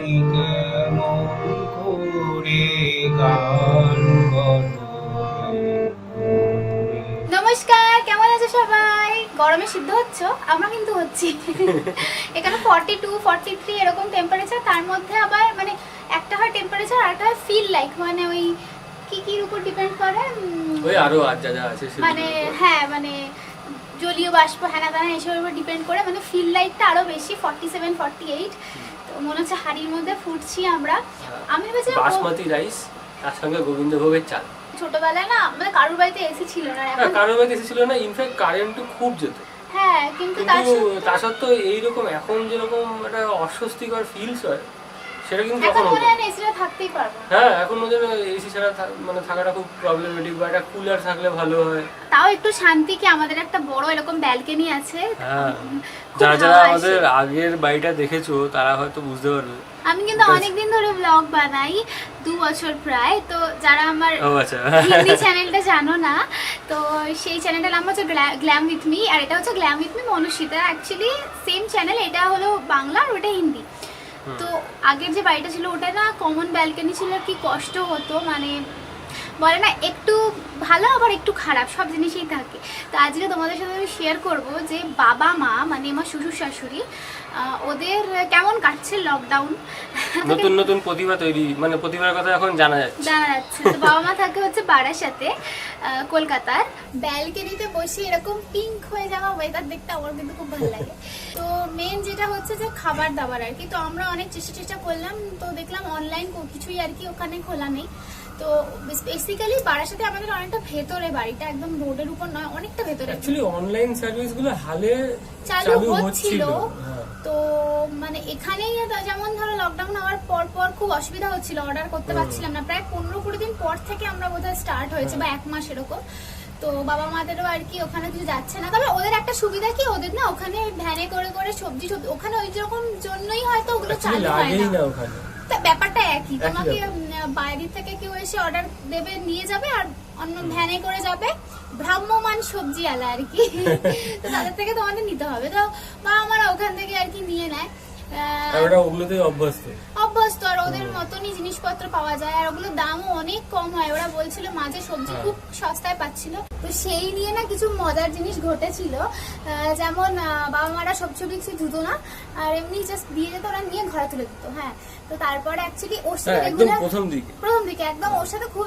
কেমন করে গান বলো। নমস্কার, কেমন আছো সবাই? গরমে সিদ্ধ হচ্ছ? আমরা কিন্তু হচ্ছি। এখানে 42, 43 এরকম টেম্পারেচার, তার মধ্যে আবার মানে একটা হয় টেম্পারেচার আর একটা হয় ফিল লাইক, মানে ওই কির উপর ডিপেন্ড করে, ওই আরো আর যা যা আছে মানে হ্যাঁ মানে জলীয় বাষ্প হ্যানা দানা এসবের উপর ডিপেন্ড করে, মানে ফিল লাইটটা আরো বেশি 47, 48। তো মনে হচ্ছে হাড়ির মধ্যে ফুটছি আমরা। আমি ভেবেছি বাসমতি রাইস তার সঙ্গে গোবিন্দভোগের চাল। ছোটবেলায় না আমাদের কারোর বাড়িতে এসি ছিল না, এখন কারোর বাড়িতে এসি ছিল না, ইনফ্যাক্ট কারেন্টও খুব যেত। হ্যাঁ কিন্তু তা সত্ত্বেও এইরকম এখন যেরকম একটা অস্বস্তিকর ফিলস হয় সেটা কিন্তু এখন তখন মনে হয় এসিটা থাকতেই পারবো না। হ্যাঁ, এখন ওদের এসি ছাড়া মানে থাকাটা খুব প্রবলেমেটিক, বা একটা কুলার থাকলে ভালো হয়। তাও একটু শান্তি কি আমাদের একটা বড় এরকম ব্যালকনি আছে। হ্যাঁ, যারা যারা আমাদের আগের বাড়িটা দেখেছো তারা হয়তো বুঝতে পারবে। আমি কিন্তু অনেকদিন ধরে ব্লগ বানাই, 2 বছর প্রায়। তো যারা আমার হিন্দি চ্যানেলটা জানো না, তো সেই চ্যানেলটার নাম হচ্ছে গ্ল্যাম উইথ মি, আর এটা হচ্ছে glam with me Manushita. Actually same channel, এটা হলো বাংলা আর ওটা হিন্দি। তো আগের যে বাড়িটা ছিল ওটা না কমন ব্যালকনি ছিল, কি কষ্ট হতো, মানে বলে না একটু ভালো আবার একটু খারাপ, সব জিনিসই থাকে। তো আজকে তোমাদের সাথে আমি শেয়ার করব যে বাবা মা মানে আমার শ্বশুর শাশুড়ি ওদের কেমন কাটছে লকডাউন। নতুন নতুন প্রতিভা তৈরি, মানে প্রতিভার কথা এখন জানা যাচ্ছে। তো বাবা মা থাকে হচ্ছে বারাসাতে, কলকাতার। ব্যালকনিতে বসে এরকম পিঙ্ক হয়ে যাওয়া ওয়েদার দেখতে আমার কিন্তু খুব ভালো লাগে। তো মেন যেটা হচ্ছে যে খাবার দাবার আর কি। তো আমরা অনেক চেষ্টা করলাম, তো দেখলাম অনলাইন কিছুই আর কি ওখানে খোলা নেই। তো বেসিক্যালি বারাসাতে আমাদের অনেকটা ভেতরে, বাড়িটা একদম রোডের উপর নয়, অনেকটা ভেতরে। অ্যাকচুয়ালি অনলাইন সার্ভিসগুলো হালে চালু হচ্ছিল। তো মানে এখানেই যেমন ধরো লকডাউন হওয়ার পর খুব অসুবিধা হচ্ছিল, অর্ডার করতে পারছিলাম না। প্রায় 15-20 দিন পর থেকে আমরা বোধহয় স্টার্ট হয়েছে, বা 1 মাস এরকম। তো বাবা মাদেরও আর কি ওখানে কিছু যাচ্ছে না। তবে ওদের একটা সুবিধা কি, ওদের না ওখানে ভ্যানে করে করে সবজি ওখানে ওই রকম জন্যই হয়তো ওগুলো চালু হয় না ওখানে। ব্যাপারটা একই, তোমাকে বাইরে থেকে কেউ এসে অর্ডার দেবে, নিয়ে যাবে, আর অন্য ভ্যানে করে যাবে, ভ্রাম্যমান সবজি আলা আর কি। তো তাদের থেকে তোমাদের নিতে হবে। তো মা আমার ওখান থেকে আর কি নিয়ে নেয়, অভ্যস্ত। আর ওদের মতনই জিনিসপত্র পাওয়া যায়, আর ওগুলোর দামও অনেক কম হয়। ওরা বলছিল মাঝে সবজি খুব সস্তায় পাচ্ছিল। তো সেই নিয়ে না কিছু মজার জিনিস ঘটেছিল, যেমন বাবা মারা সবজি কিছু ধুত না, আর এমনি জাস্ট দিয়ে যেত, ওরা নিয়ে ঘরে তুলে দিত। হ্যাঁ, তো তারপরে অ্যাকচুয়ালি ওর সাথে প্রথম দিকে একদম ওর সাথে খুব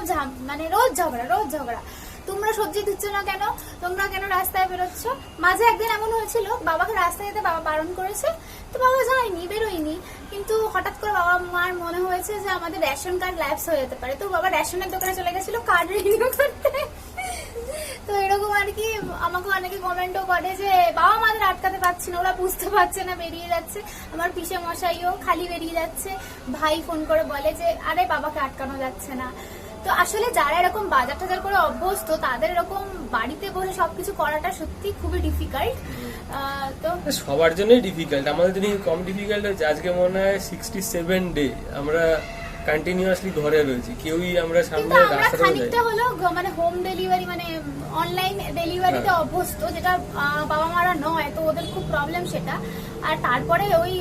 মানে রোজ ঝগড়া। তোমরা সবজি দিচ্ছ না কেন, তোমরা কেন রাস্তায় বেরোচ্ছ। মাঝে একদিন এমন হয়েছিল, বাবাকে রাস্তায় যেতে বাবা বারণ করেছে, তো বাবা যায়নি, বেরোয়নি। কিন্তু হঠাৎ করে বাবা মার মনে হয়েছে যে আমাদের রেশন কার্ড ল্যাপস হয়ে যেতে পারে। তো বাবা রেশনের দোকানে চলে গেছিল কার্ড রিনিউ করতে। তো এরকম আর কি আমাকে অনেকে কমেন্টও করে যে বাবা মাদের আটকাতে পারছে না, ওরা বুঝতে পারছে না, বেরিয়ে যাচ্ছে। আমার পিসে মশাইও খালি বেরিয়ে যাচ্ছে, ভাই ফোন করে বলে যে আরে বাবাকে আটকানো যাচ্ছে না। তো আসলে যারা এরকম বাজার টাজার করে অভ্যস্ত, তাদের এরকম বাড়িতে বসে সবকিছু করাটা সত্যি খুবই ডিফিকাল্ট। তো সবার জন্যই ডিফিকাল্ট, আমাদের জন্য কম ডিফিকাল্ট হচ্ছে। আজকে মনে হয় 67 ডে আমরা কন্টিনিউয়াসলি ঘরে রয়েছি, কেউই আমরা সামনে রাস্তাটা খানিকটা হলো মানে হোম ডেলিভারি, মানে অনলাইন ডেলিভারিতে অভ্যস্ত, যেটা বাবা মারা নয়। তো ওদের খুব প্রবলেম সেটা। আর তারপরে ওই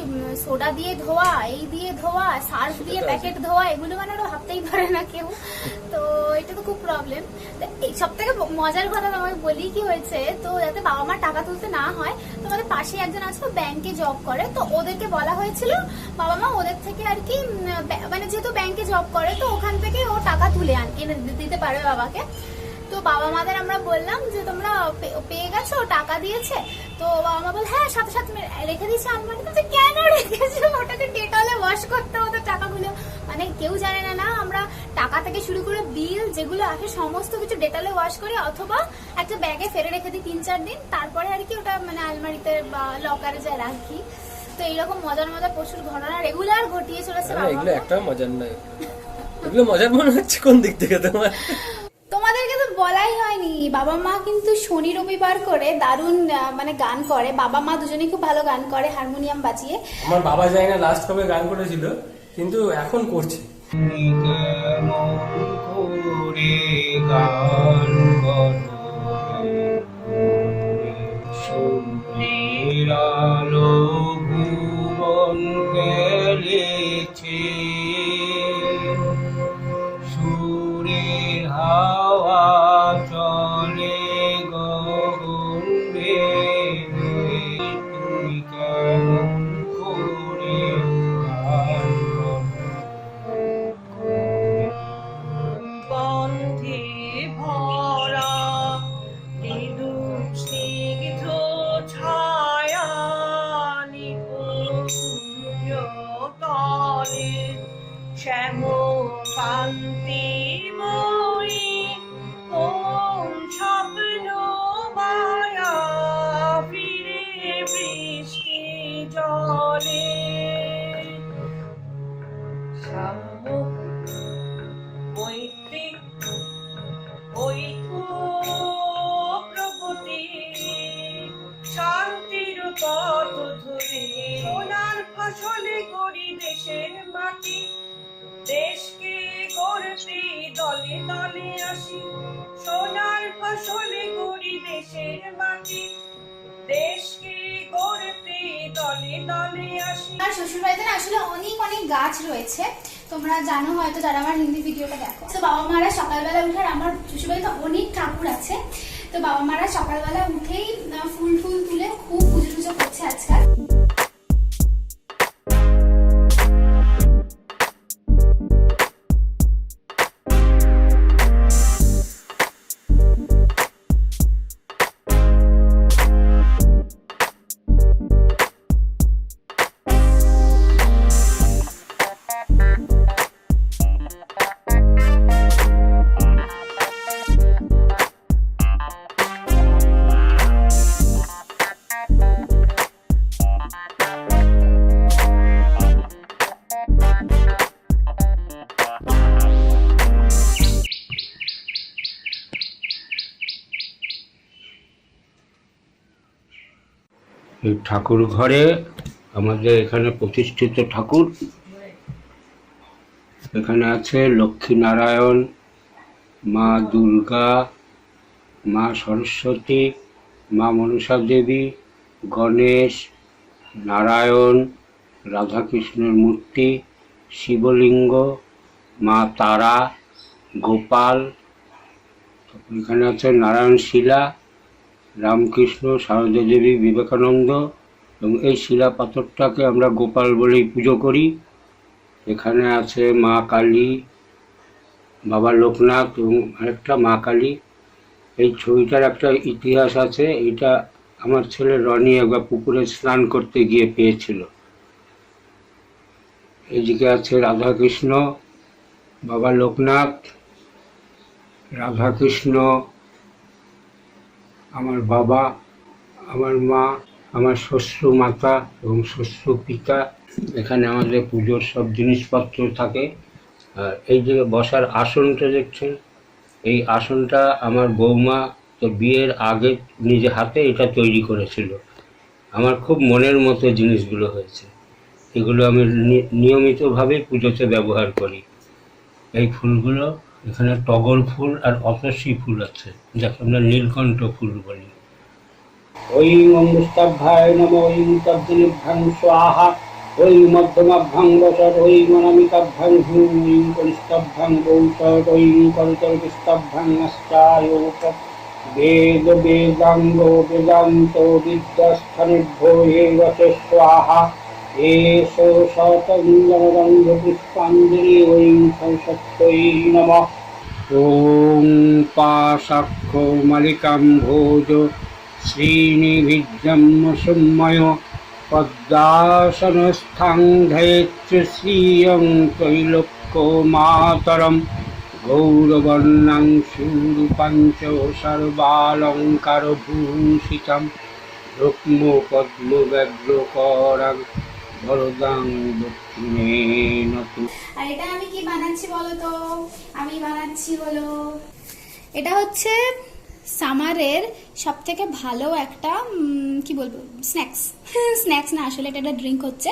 সোডা দিয়ে ধোয়া, এই দিয়ে ধোয়া, সার্ফ দিয়ে প্যাকেট ধোয়া, এগুলো মানে ওরা ভাবতেই পারে না কেউ। তো এটা তো খুব প্রবলেম। সব থেকে মজার কথা তোমাকে বলি কি হয়েছে, তো যাতে বাবা মা টাকা তুলতে না হয়, তোমাদের পাশে একজন আছে ব্যাংকে জব করে। তো ওদেরকে বলা হয়েছিল বাবা মা ওদের থেকে আর কি, মানে যেহেতু ব্যাংকে জব করে, তো ওখান থেকে ও টাকা তুলে এনে দিতে পারবে বাবাকে। তো বাবা মাদের আমরা বললাম যে তোমরা পেয়ে গেছো, টাকা দিয়েছে। তো বাবা মা বল হ্যাঁ সাথে সাথে রেখে দিয়েছে আলমারিতে। কেন রেখেছো? ওটাকে ডেটলে ওয়াশ করতে হতো টাকাগুলো। মানে কেউ জানে না আমরা টাকা থেকে শুরু করে বিল যেগুলো আসে সমস্ত কিছু ডেটলে ওয়াশ করি, অথবা একটা ব্যাগে ফেলে রেখে দিই 3-4 দিন, তারপরে আর কি ওটা মানে আলমারিতে বা লকারে যায় রাখি। তো এইরকম মজার প্রচুর ঘটনা রেগুলার ঘটিয়ে চলেছে। এগুলো একটা মজার নয়, এগুলো মজার মনে হচ্ছে কোন দিক থেকে তোমার? তোমাদেরকে তো বলাই হয়নি, বাবা মা কিন্তু শনি রবিবার করে দারুণ মানে গান করে। বাবা মা দুজনেই খুব ভালো গান করে, হারমোনিয়াম বাজিয়ে। আমার বাবা যায় না লাস্ট কবে গান করেছিল, কিন্তু এখন করছে। কেমন করে গান বলো, সূর্যের আলো ভুবন গেলে বইছে সুরের হাওয়া চলে গগন ভেদে তুমি কেমন করে গান বন্ধে ভরা নিদুক স্নিগ্ধ ছায়া নিকুঞ্জ তলে শ্যামকান্তি মই কোন স্বপ্ন মায়া ফিরে বৃষ্টি জলে মৈত্রী ঐক্য প্রগতি শান্তির পথ ধরে সোনার ফসলে করি দেশের মাটি দেশকে গড়তে দলে দলে আসি সোনার ফসলে করি দেশের মাটি দেশকে গড়তে দলে দলে আসি। আমার শ্বশুর বাড়িতে না আসলে অনেক অনেক গাছ রয়েছে, তোমরা জানো হয়তো যারা আমার হিন্দি ভিডিওটা দেখো। তো বাবা মারা সকালবেলা উঠে, আমার শ্বশুর বাড়িতে অনেক ঠাকুর আছে, তো বাবা মারা সকালবেলা উঠেই ফুল ফুল তুলে খুব পুজো টুজো করছে আজকাল। এই ঠাকুর ঘরে আমাদের এখানে প্রতিষ্ঠিত ঠাকুর, এখানে আছে লক্ষ্মী নারায়ণ, মা দুর্গা, মা সরস্বতী, মা মনসা দেবী, গণেশ, নারায়ণ, রাধাকৃষ্ণের মূর্তি, শিবলিঙ্গ, মা তারা, গোপাল, এখানে আছে নারায়ণ শিলা, রামকৃষ্ণ, সারদা দেবী, বিবেকানন্দ, এবং এই শিলা পাথরটাকে আমরা গোপাল বলেই পুজো করি। এখানে আছে মা কালী, বাবা লোকনাথ এবং আরেকটা মা কালী। এই ছবিটার একটা ইতিহাস আছে, এটা আমার ছেলে রনি একবার পুকুরে স্নান করতে গিয়ে পেয়েছিল। এদিকে আছে রাধাকৃষ্ণ, বাবা লোকনাথ, রাধাকৃষ্ণ, আমার বাবা, আমার মা, আমার শ্বশুর মাতা এবং শ্বশুর পিতা। এখানে আমাদের পুজোর সব জিনিসপত্র থাকে। আর এই যে বসার আসনটা দেখছেন, এই আসনটা আমার বৌমা তো বিয়ের আগে নিজে হাতে এটা তৈরি করেছিল। আমার খুব মনের মতো জিনিসগুলো হয়েছে, এগুলো আমি নিয়মিতভাবে পুজোতে ব্যবহার করি। এই ফুলগুলো, এখানে টগর ফুল আর অতসী ফুল আছে, যাকে আমরা নীলকণ্ঠ ফুল বলি। ওই অমৃতাভ্যায় নম, ওই তদ্দিনিভ্যাং স্বাহা, ওই মধ্যমাভ্যাং বসৎ, ওই মনামিকাভ্যাং হুম, ওই করিষ্টাভ্যাং বৌষৎ, ওই করতর্কিষ্টাভ্যাং নষ্টায়োপ। বেদ বেদাঙ্গ বেদান্ত বিদ্যাস্থানেভ্যো এব স্বাহা, এষ শতঞ্জনরঙ্গ পুষ্পাঞ্জলি, ওই সরস্বত্যৈ নমঃ। ওম পাশাক্ষ মালিকাম ভোজ শ্রীনিভিজ্যম সুময়, পদ্মাসনস্থাং ধৈত্র শ্রিয়ং ত্রৈলোক্য মাতরম, গৌরবর্ণাং সুরূপাঞ্চ সর্বালঙ্কার ভূষিতম, রুক্ম পদ্ম ব্যগ্রকরাং বরদাং দক্ষিণেনতু। আর এটা আমি কি বানাচ্ছি বলো তো? আমি বানাচ্ছি হলো, এটা হচ্ছে সামারের সব থেকে ভালো একটা কি বলবো স্ন্যাক্স। স্ন্যাক্স না, আসলে এটা একটা ড্রিঙ্ক হচ্ছে।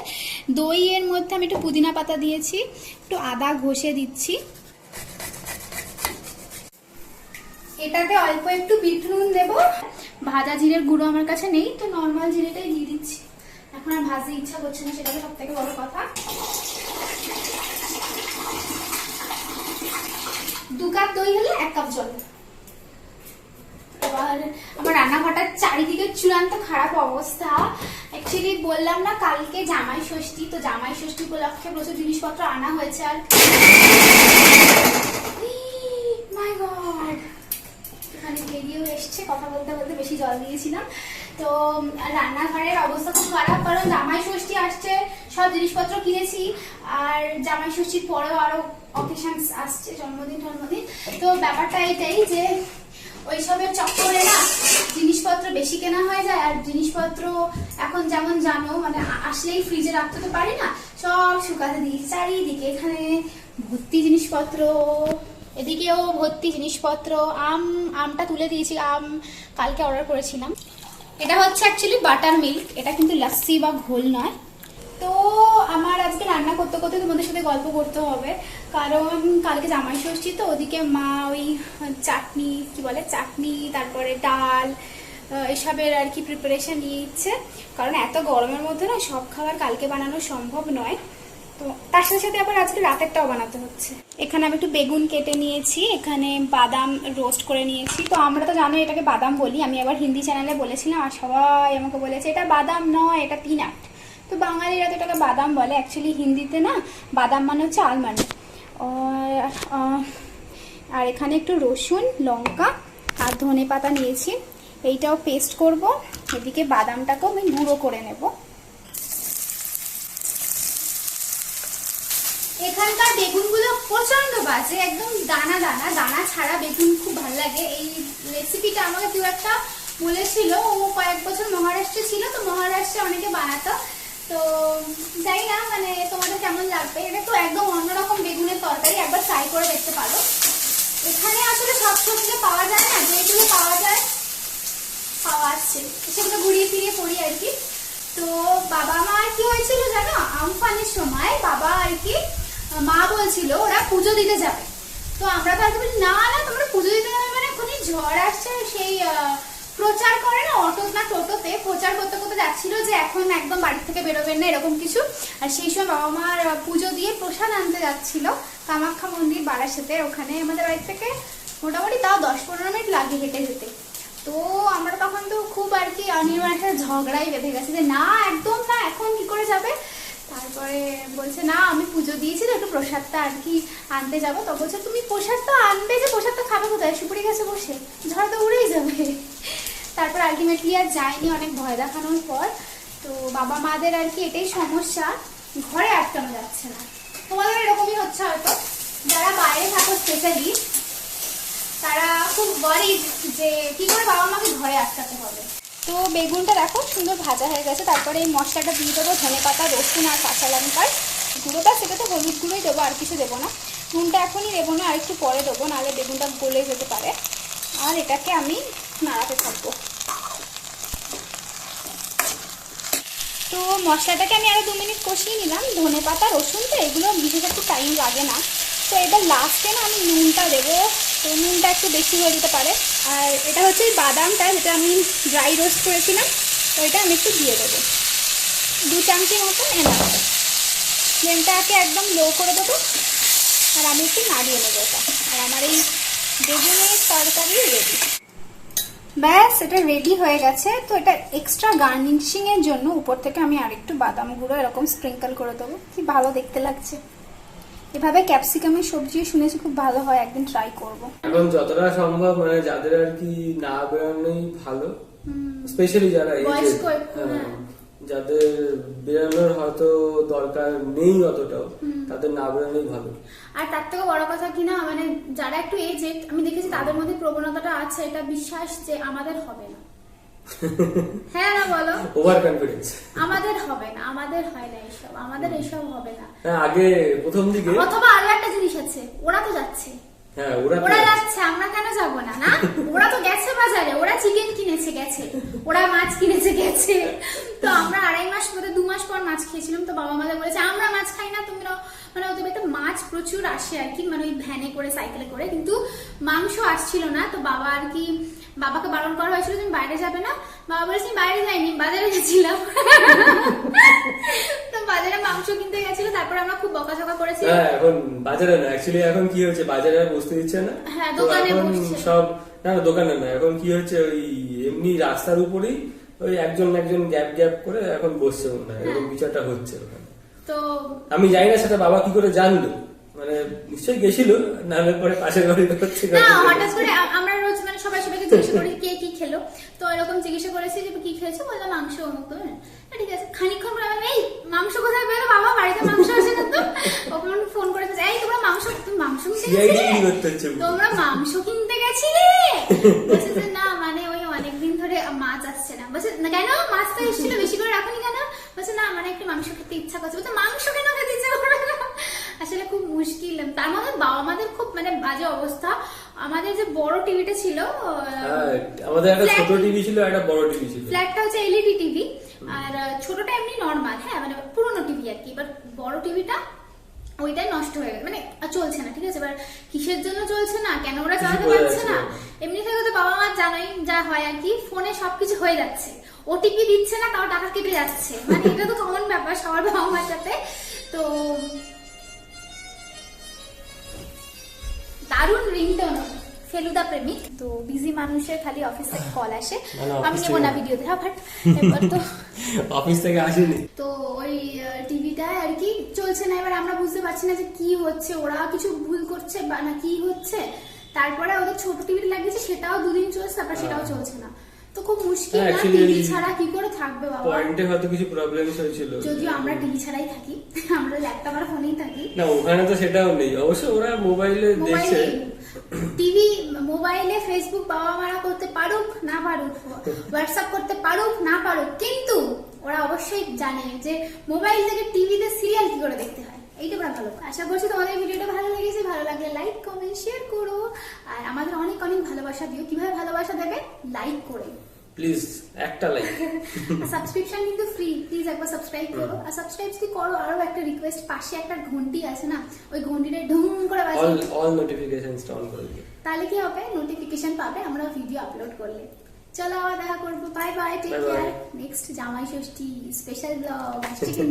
দইয়ের মধ্যে আমি একটু পুদিনা পাতা দিয়েছি, একটু আদা ঘষে দিচ্ছি, এটাতে অল্প একটু বিট নুন দেবো। ভাজা জিরের গুঁড়ো আমার কাছে নেই, তো নর্মাল জিরেটাই দিয়ে দিচ্ছি। এখন আর ভাজতে ইচ্ছা করছে না, সেটা তো সব থেকে বড় কথা। কাপ দই হলে 1 কাপ জল। এবার আমার রান্নাঘরটার চারিদিকে চূড়ান্ত খারাপ অবস্থা। অ্যাকচুয়ালি বললাম না কালকে জামাই ষষ্ঠী, তো জামাই ষষ্ঠী উপলক্ষে প্রচুর জিনিসপত্র আনা হয়েছে। আর মাই গড, এখানে বেরিয়েও এসছে, কথা বলতে বলতে বেশি জল দিয়েছিলাম। তো রান্নাঘরের অবস্থা খুব খারাপ, কারণ জামাই ষষ্ঠী আসছে, সব জিনিসপত্র কিনেছি। আর জামাই ষষ্ঠীর পরেও আরো অকেশন আসছে, জন্মদিন। তো ব্যাপারটা এটাই যে ওইসবের চক্করে না জিনিসপত্র বেশি কেনা হয়ে যায়। আর জিনিসপত্র এখন যেমন জানো মানে আসলেই ফ্রিজে রাখতে তো পারি না, সব শুকাতে দিয়েছি চারিদিকে। এখানে ভর্তি জিনিসপত্র, এদিকেও ভর্তি জিনিসপত্র। আমটা তুলে দিয়েছি, আম কালকে অর্ডার করেছিলাম। এটা হচ্ছে অ্যাকচুয়ালি বাটার মিল্ক, এটা কিন্তু লাস্সি বা ঘোল নয়। তো আমার আজকে রান্না করতে করতে তোমাদের সাথে গল্প করতে হবে, কারণ কালকে জামাই ষষ্ঠী, তো ওদিকে মা ওই চাটনি তারপরে ডাল এসবের আর কি প্রিপারেশন নিচ্ছে। কারণ এত গরমের মধ্যে না সব খাবার কালকে বানানো সম্ভব নয়। তো তার সাথে সাথে আবার আজকে রাতেরটাও বানাতে হচ্ছে। এখানে আমি একটু বেগুন কেটে নিয়েছি, এখানে বাদাম রোস্ট করে নিয়েছি। তো আমরা তো জানো এটাকে বাদাম বলি, আমি আবার হিন্দি চ্যানেলে বলেছিলাম আর সবাই আমাকে বলেছে এটা বাদাম নয়, এটা পিনাট। তো বাঙালিরা তো এটাকে বাদাম বলে, অ্যাকচুয়ালি হিন্দিতে না বাদাম মানে হচ্ছে আলমন্ড। আর এখানে একটু রসুন, লঙ্কা আর ধনেপাতা নিয়েছি, এইটাও পেস্ট করব। এদিকে বাদামটাকেও আমি গুঁড়ো করে নেব। এখানকার বেগুনগুলো প্রচন্ড বাজে, একদম দানা ছাড়া বেগুন, খুব ভালো লাগে। এই রেসিপিটা আমাকে কেউ একটা বলেছিল, ও কয়েক বছর মহারাষ্ট্রে ছিল, তো মহারাষ্ট্রে অনেকে বানাতো। তো যাই না মানে তোমাদের কেমন লাগবে, এটা তো একদম অন্যরকম বেগুনের তরকারি, একবার ট্রাই করে দেখতে পারো। এখানে আসলে সব সবজি পাওয়া যায় না, যেগুলো পাওয়া যাচ্ছে সেগুলো ঘুরিয়ে ফিরিয়ে পড়ি আর কি। তো বাবা মা কি হয়েছিল জানো, আমফানের সময় বাবা আর কি মা বলছিল ওরা পুজো দিতে যাবে। তো আমরা তো বলি না তোমরা পুজো দিতে যাবে মানে এখনই ঝড় আসছে, সেই প্রচার করে না অটো না টোটোতে প্রচার করতে করতে যাচ্ছিল যে এখন একদম বাড়ি থেকে বেরোবেন না এরকম কিছু। আর সেই সময় বাবা মার পুজো দিয়ে প্রসাদ আনতে যাচ্ছিল কামাখ্যা মন্দির বারাসাতে, ওখানে আমাদের বাড়ি থেকে মোটামুটি তাও 10-15 মিনিট লাগে হেঁটে যেতে। তো আমরা তখন তো খুব আর কি অনির্বাণের সাথে ঝগড়াই বেঁধে গেছে যে না একদম না, এখন কি করে যাবে। তারপরে বলছে না আমি পুজো দিয়েছি তো একটু প্রসাদটা আর কি আনতে যাবো। তো বলছে তুমি প্রসাদটা আনবে যে প্রসাদটা খাবে কোথায়, সুপুরি গাছে বসে, ঝড় তো উড়েই যাবে। তারপর আলটিমেটলি আর যায়নি, অনেক ভয় দেখানোর পর। তো বাবা মাদের আর কি এটাই সমস্যা, ঘরে আটকানো যাচ্ছে না। তোমাদের এরকমই হচ্ছে হয়তো, যারা বাইরে থাকো স্পেশালি তারা খুব ওয়ারিড যে কি করে বাবা মাকে ঘরে আটকাতে হবে। তো বেগুনটা দেখো সুন্দর ভাজা হয়ে গেছে। তারপরে এই মশলাটা দিয়ে দেবো, ধনেপাতা, রসুন আর কাঁচা লঙ্কার গুঁড়োটা, সেটাতে হলুদ গুঁড়োই দেবো, আর কিছু দেবো না। নুনটা এখনই দেবো না, আর একটু পরে দেবো, নাহলে বেগুনটা গলে যেতে পারে। আর এটাকে আমি নাড়াতে থাকবো। তো মশলাটাকে আমি আরো 2 মিনিট কষিয়ে নিলাম। ধনেপাতা, রসুন তো এগুলো বিশেষ একটু টাইম লাগে না। তো এবার লাস্টে না আমি নুনটা দেবো, তো নুনটা একটু বেশি হয়ে যেতে পারে। আর এটা হচ্ছে এই বাদামটা যেটা আমি ড্রাই রোস্ট করেছিলাম, তো এটা আমি একটু দিয়ে দেবো 2 চামচি মতো। ফ্লেমটাকে একদম লো করে দেবো আর আমি একটু নাড়িয়ে নেবো এটা। আর আমার এই বেগুনের তরকারি রেডি। ব্যাস এটা রেডি হয়ে গেছে। তো এটা এক্সট্রা গার্নিশিং এর জন্য উপর থেকে আমি আরেকটু বাদাম গুঁড়ো এরকম স্প্রিঙ্কল করে দেবো। কি ভালো দেখতে লাগছে। এভাবে ক্যাপসিকামের সবজি শুনেছি খুব ভালো হয়, একদিন ট্রাই করব। এখন যতটা সম্ভব মানে যাদের আর কি না বেরোনোই ভালো, স্পেশালি যারা যাদের বেরোনোর হয়তো দরকার নেই অতটাও, তাদের না বেরোনোই ভালো। আর তার থেকে বড় কথা কিনা মানে যারা একটু এজেড আমি দেখেছি তাদের মধ্যে প্রবণতাটা আছে, এটা বিশ্বাস যে আমাদের হবে না। হ্যাঁ না বলো, ওভার কনফিডেন্স, আমাদের হবে না, আমাদের হয় না এইসব, আমাদের এইসব হবে না। আগে প্রথম দিকে অথবা আরো একটা জিনিস আছে, ওরা তো যাচ্ছে, হ্যাঁ ওরা যাচ্ছে, আমরা কেন যাবো না? না ওরা তো গেছে বাজারে, ওরা চিকেন কিনেছে গেছে, ওরা মাছ কিনেছে গেছে। তো আমরা 2.5 মাস মধ্যে 2 মাস পর মাছ খেয়েছিলাম। তো বাবা মাঝে বলেছে আমরা মাছ খাই না, তোমরা মানে ওদের বাড়িতে মাছ প্রচুর আসে আর কি, মানে ওই ভ্যানে করে সাইকেলে করে, কিন্তু মাংস আসছিল না। তো বাবা আর কি বাবাকে বারণ করা হয়েছিল তুমি বাইরে যাবে না। বাবা বলেছে বাইরে যাইনি, বাজারে গেছিলাম। তো বাজারে মাংস কিনতে গেছিল, তারপর আমরা খুব বকাঝকা করেছি। হ্যাঁ, এখন বাজারে না, অ্যাকচুয়ালি এখন কি হচ্ছে, বাজারে আর বসতে দিচ্ছে না। হ্যাঁ, তো দোকানে এখন বসছে। সব না, দোকানে না, এখন কি হচ্ছে, ওই এমনি রাস্তার উপরেই ওই একজন গ্যাপ গ্যাপ করে এখন বসছে মনে হয়, এরকম বিচারটা হচ্ছে ওখানে। তো আমি জানি না সেটা বাবা কি করে জানলো, মানে নিশ্চয়ই গেছিল, নামের পরে পাশের বাড়ি হচ্ছে। না, হঠাৎ করে আমরা রোজ মানে সবাই সবাইকে জিজ্ঞাসা করি কে কি খেলো, তো এরকম জিজ্ঞাসা করেছি যে কি খেয়েছো, বললাম মাংস অমুক। তো ঠিক আছে, খানিকক্ষণ পরে আমি, এই মাংস কোথায় পেলো বাবা, বাড়িতে মাংস আছে না? তো ওখানে ফোন করেছে, এই তোমরা মাংস কিনতে গেছিলে, তোমরা মাংস কিনতে গেছিলে? বলছে যে না, মানে ওই অনেকদিন ধরে মাছ আসছে না। বলছে না কেন, মাছ তো এসেছিল, বেশি করে রাখুনি কেন? বলছে না, মানে একটু মাংস খেতে ইচ্ছা করছে। বলছে মাংস কেন খেতে ইচ্ছা করবে না? আসলে খুব মুশকিল। তার মধ্যে বাবা মাদের খুব মানে বাজে অবস্থা। আমাদের যে বড় টিভিটা ছিল, আমাদের একটা ছোট টিভি ছিল, একটা বড় টিভি ছিল। ফ্ল্যাটটা হচ্ছে এলইডি টিভি, আর ছোটটা এমনি নরমাল, হ্যাঁ মানে পুরোনো টিভি আর কি। বাট বড় টিভিটা ওইটাই নষ্ট হয়ে গেল, মানে চলছে না। ঠিক আছে, এবার কিসের জন্য চলছে না, কেন ওরা চালাতে পারছে না, এমনি থেকে তো বাবা মা জানোই যা হয় আর কি, ফোনে সবকিছু হয়ে যাচ্ছে, ওটিপি দিচ্ছে না তাও টাকা কেটে যাচ্ছে, মানে এটা তো কমন ব্যাপার সবার বাবা মার সাথে। তো দারুণ রিংটোন ফেলুদা প্রেমিক। তো বিজি মানুষের খালি অফিস থেকে কল আসে, আমি নেবো না ভিডিও দেখা, বাট এবার তো অফিস থেকে আসেনি। তো ওই টিভিটা আর কি চলছে না। এবার আমরা বুঝতে পারছি না যে কি হচ্ছে, ওরা কিছু ভুল করছে বা না কি হচ্ছে। তারপরে ওদের ছোট টিভিটা লাগিয়েছে, সেটাও দুদিন চলছে, তারপর সেটাও চলছে না। তো খুব মুশকিল না, টিভি ছাড়া কি করে থাকবে বাবা। পয়েন্টে হয়তো কিছু প্রবলেম হয়েছিল, যদিও আমরা টিভি ছাড়াই থাকি, আমরা ল্যাপটপ আর ফোনেই থাকি। না, ওখানে তো সেটাও নেই, অবশ্য ওরা মোবাইলে দেখছে। টিভি মোবাইলে ফেসবুক বাবা মারা করতে পারুক না পারুক, হোয়াটসঅ্যাপ করতে পারুক না পারুক, কিন্তু ওরা অবশ্যই জানে যে মোবাইল থেকে টিভিতে সিরিয়াল কি করে দেখতে হয়। এইটা ওরা ভালো। আশা করছি তোমাদের ভিডিওটা ভালো লেগেছে। ভালো লাগলে লাইক কমেন্ট শেয়ার করো, আর আমাদের অনেক অনেক ভালোবাসা দিও। কিভাবে ভালোবাসা দেবে? লাইক করে, প্লিজ একটা লাইক। সাবস্ক্রিপশন কিন্তু ফ্রি, প্লিজ একবার সাবস্ক্রাইব করো। আর সাবস্ক্রাইব যদি করো, আরো একটা রিকোয়েস্ট, পাশে একটা ঘন্টি আছে না, ওই ঘন্টিটা ঢুম করে বাজিয়ে অল নোটিফিকেশনস অন করে দিও, তাহলে কি হবে, নোটিফিকেশন পাবে আমরা ভিডিও আপলোড করলে। চলো আবার দেখা করবো, bye bye, take care. Next Jamai Sasthi special blog chicken.